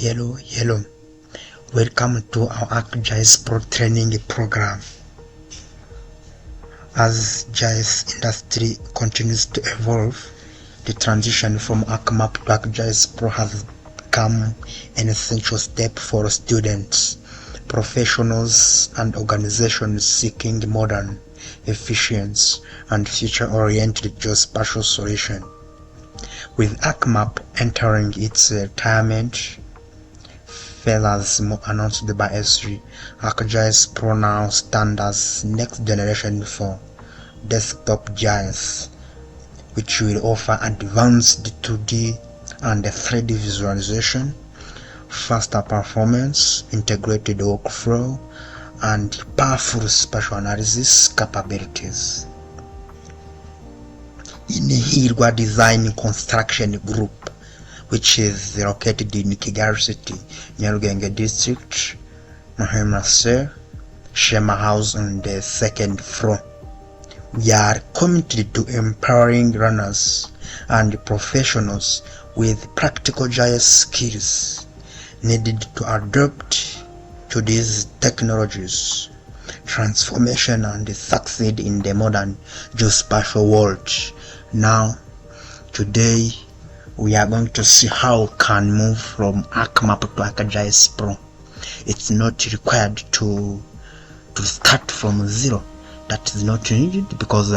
Hello. Welcome to our ArcGIS Pro training program. As GIS industry continues to evolve, the transition from ArcMap to ArcGIS Pro has become an essential step for students, professionals, and organizations seeking modern, efficient, and future-oriented geospatial solutions. With ArcMap entering its retirement phase announced by S3, ArcGIS Pro now stands as next generation for desktop GIS, which will offer advanced 2D and 3D visualization, faster performance, integrated workflow, and powerful spatial analysis capabilities. In Hirwa Design Construction Group, which is located in Kigali City, Nyarugenge District, Mahema Sir, Shema House on the second floor. We are committed to empowering learners and professionals with practical GIS skills needed to adapt to these technologies, transformation, and succeed in the modern geospatial world. Now, today, we are going to see how we can move from ArcMap to ArcGIS Pro. It's not required to start from zero. That is not needed because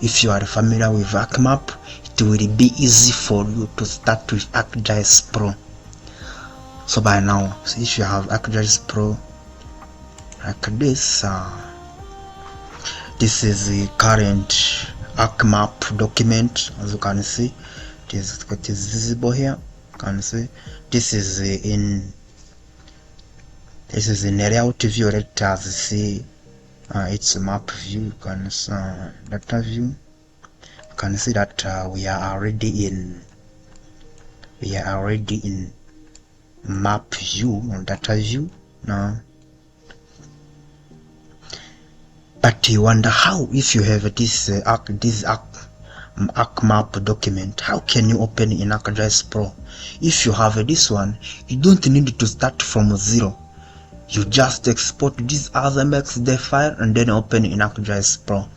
if you are familiar with ArcMap, it will be easy for you to start with ArcGIS Pro. So by now, if you have ArcGIS Pro like this, this is the current ArcMap document. As you can see, it is visible here. You can see this is in layout view. Let us see its map view. You can see data view. You can see that we are already in map view or data view now. But you wonder how, if you have this ArcMap document, how can you open in ArcGIS Pro? If you have this one, you don't need to start from zero. You just export this as MXD file and then open in ArcGIS Pro.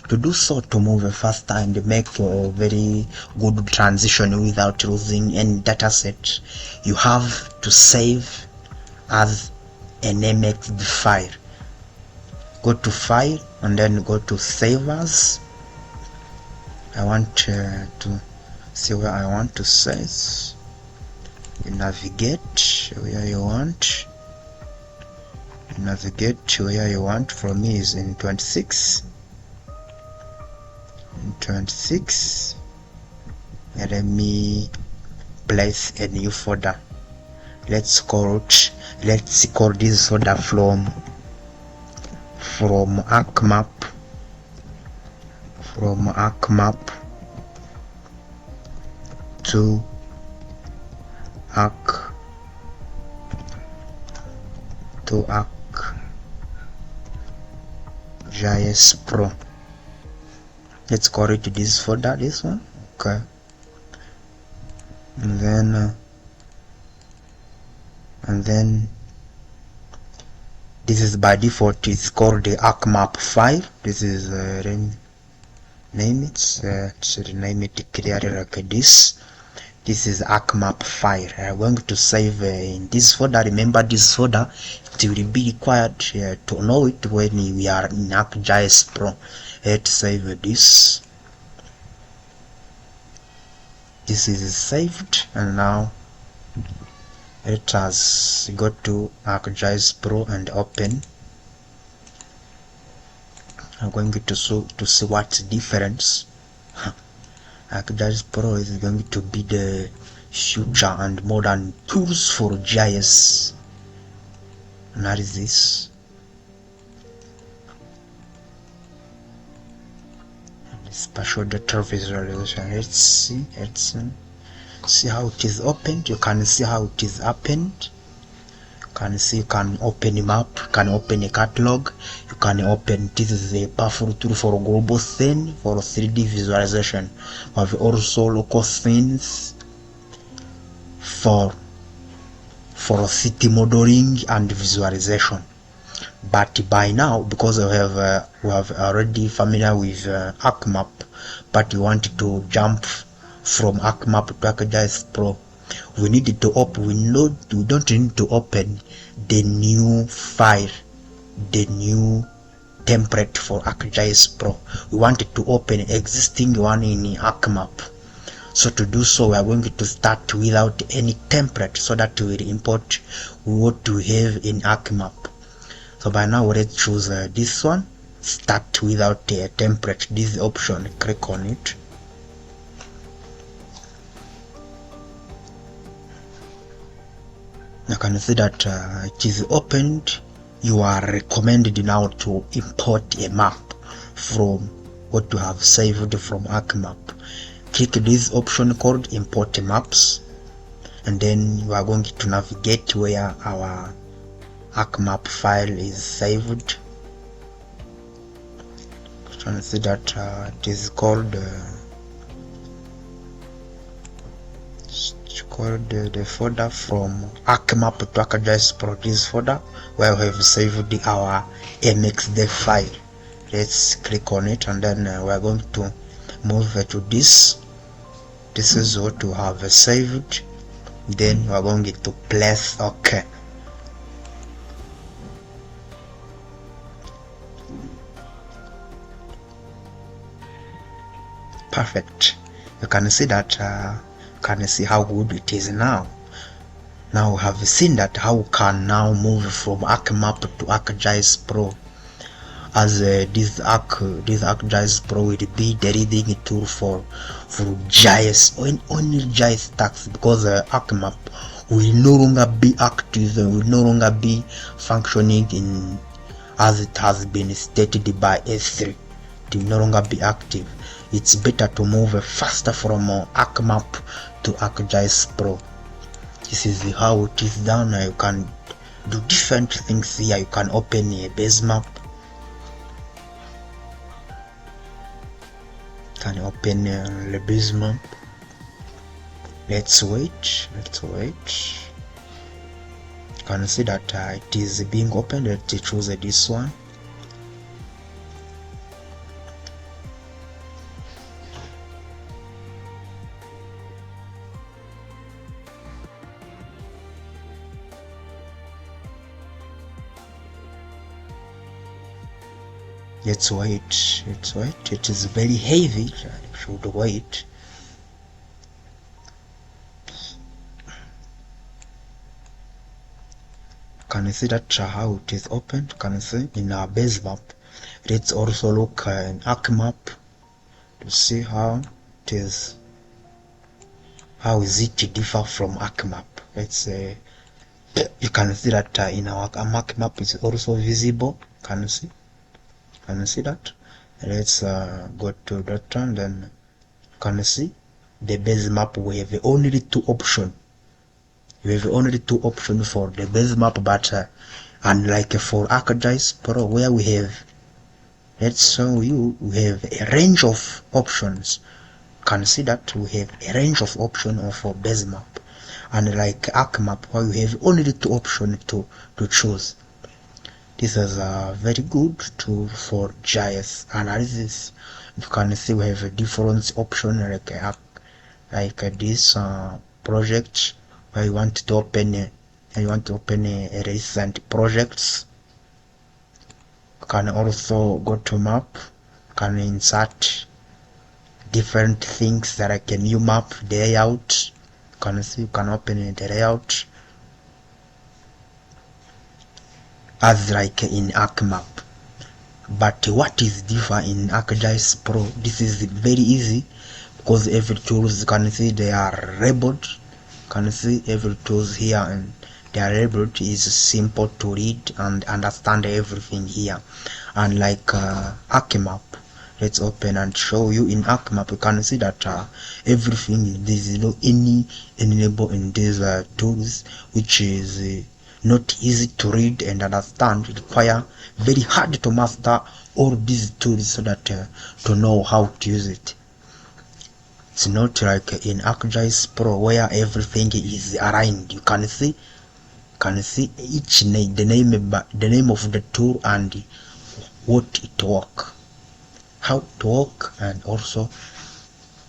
To do so, to move faster and make a very good transition without losing any data set, you have to save as an MXD file. Go to File and then go to Save As. I want to see where I want to save. You navigate where you want. For me is in 26. Let me place a new folder. Let's call this folder from ArcMap to ArcGIS Pro. Let's call it this folder, this one. Okay. And then this is by default, it's called the ArcMap file. This is name it clearly like this. This is ArcMap file. I'm going to save in this folder. Remember this folder, it will be required to know it when we are in ArcGIS Pro. Let's save this. This is saved, and now let us go to ArcGIS Pro and open. I'm going to see what's difference. ArcGIS Pro is going to be the future and modern tools for GIS analysis. And spatial data visualization. Let's see how it is opened. You can see how it is opened. You can see, you can open a map, you can open a catalog, you can open, this is a powerful tool for global scene, for 3D visualization. We have also local scenes for for city modeling and visualization. But by now, because we have already familiar with ArcMap, but we want to jump from ArcMap to ArcGIS Pro, we need to open. We don't need to open the new file, the new template for ArcGIS Pro. We wanted to open existing one in ArcMap. So to do so, we are going to start without any template, so that we will import what we have in ArcMap. So by now, let's choose this one, start without a template. This option, click on it. You can see that it is opened. You are recommended now to import a map from what you have saved from ArcMap. Click this option called import maps, and then you are going to navigate where our ArcMap file is saved. You can see that it is called the folder from ArcMap to ArcGIS Pro. This folder where we have saved our MXDev file. Let's click on it, and then we are going to move to this. This is what we have saved. Then we are going to place OK. Perfect. You can see that. Can see how good it is now. Now we have seen that how we can now move from ArcMap to ArcGIS Pro, as this ArcGIS Pro will be the leading tool for GIS, only GIS tasks, because ArcMap will no longer be active, will no longer be functioning in as it has been stated by S3. It will no longer be active. It's better to move faster from ArcMap to ArcGIS Pro. This is how it is done. You can do different things here. You can open a base map. You can open the base map. Let's wait. You can see that it is being opened. Let's choose this one. Let's wait. It is very heavy. I should wait. Can you see that how it is opened? Can you see in our base map? Let's also look in ArcMap to see how it is. How is it differ from ArcMap? Let's say you can see that in our ArcMap is also visible. Can you see? Can you see that? Let's go to that one. Then can you see the base map? We have only two options. We have only two options for the base map, but unlike for ArcGIS Pro, where we have, let's show you, we have a range of options. Can you see that we have a range of options for base map, and like ArcMap, where we have only two options to choose. This is a very good tool for GIS analysis. You can see we have a different option like this project where you want to open a recent projects. You can also go to map. You can insert different things that like a new map, the layout. You can see you can open the layout as like in ArcMap. But what is different in ArcGIS Pro? This is very easy, because every tools, you can see they are labeled. You can see every tools here and they are labeled. Is simple to read and understand everything here. And like ArcMap, let's open and show you in ArcMap. You can see that everything is any label in these tools, which is not easy to read and understand. It requires very hard to master all these tools so that to know how to use it. It's not like in ArcGIS Pro where everything is aligned. You can see can see each name, the name of the tool and what it work, how it work, and also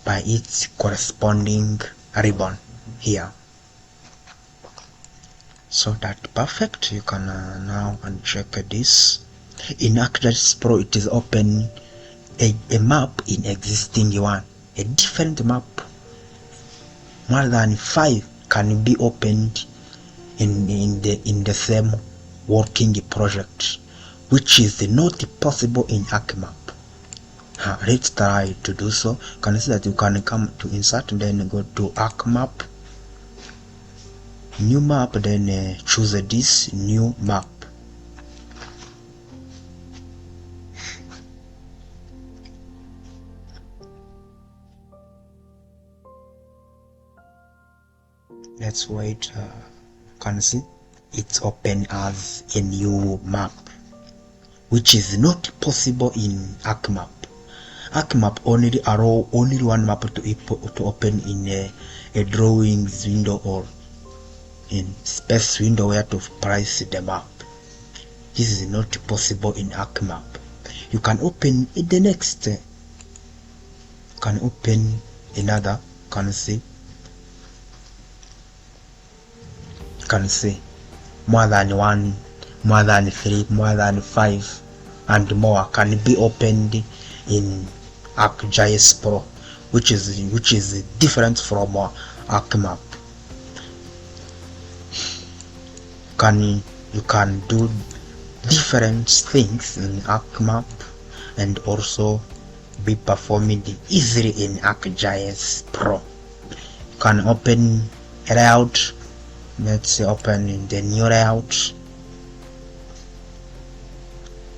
by its corresponding ribbon here. So that perfect. You can now uncheck this. In ArcGIS Pro, it is open a map in existing one, a different map, more than 5 can be opened in the same working project, which is not possible in ArcMap. Let's try to do so. You can see that you can come to insert, then go to ArcMap, new map, then choose this new map. Let's wait. You can see it's open as a new map, which is not possible in ArcMap. ArcMap only allow only one map to open in a drawings window or in space window where to price the map. This is not possible in ArcMap. You can open the next. You can open another. Can see more than 1, more than 3, more than 5, and more can be opened in ArcGIS Pro, which is different from ArcMap. You can do different things in ArcMap and also be performed easily in ArcGIS Pro. You can open a layout. Let's open in the new layout.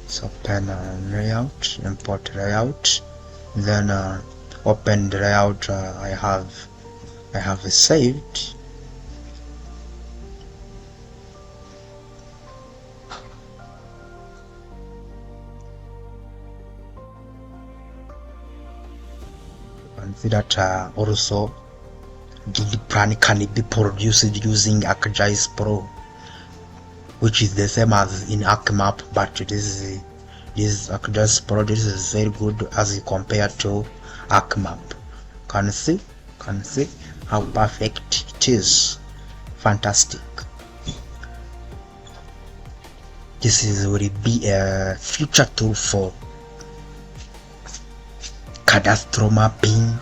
Let's open layout, import layout, then open the layout I have saved. And see that also the plan can be produced using ArcGIS Pro, which is the same as in ArcMap, but this ArcGIS Pro, this is very good as compared to ArcMap. Can see how perfect it is. Fantastic. This will be a future tool for cadastral mapping,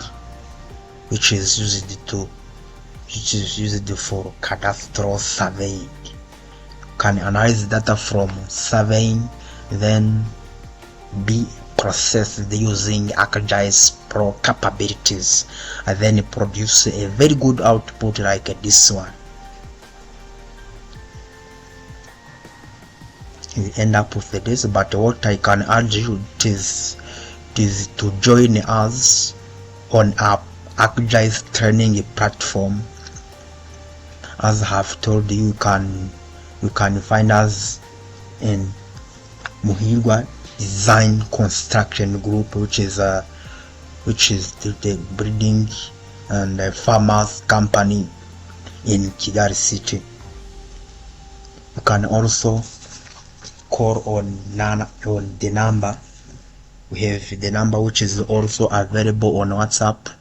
which is used for cadastral surveying. Can analyze data from surveying, then be processed using ArcGIS Pro capabilities, and then produce a very good output like this one. You end up with this, but what I can urge you is to join us on our ArcGIS training platform. As I have told you, you can find us in Hirwa Design Construction Group, which is the breeding and farmers company in Kigali City. You can also call on the number. We have the number which is also available on WhatsApp.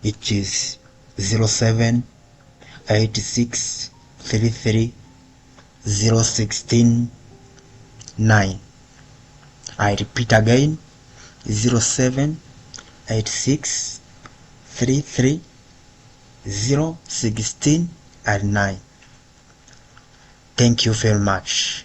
It is 0786330169. I repeat again, 0786330169. Thank you very much.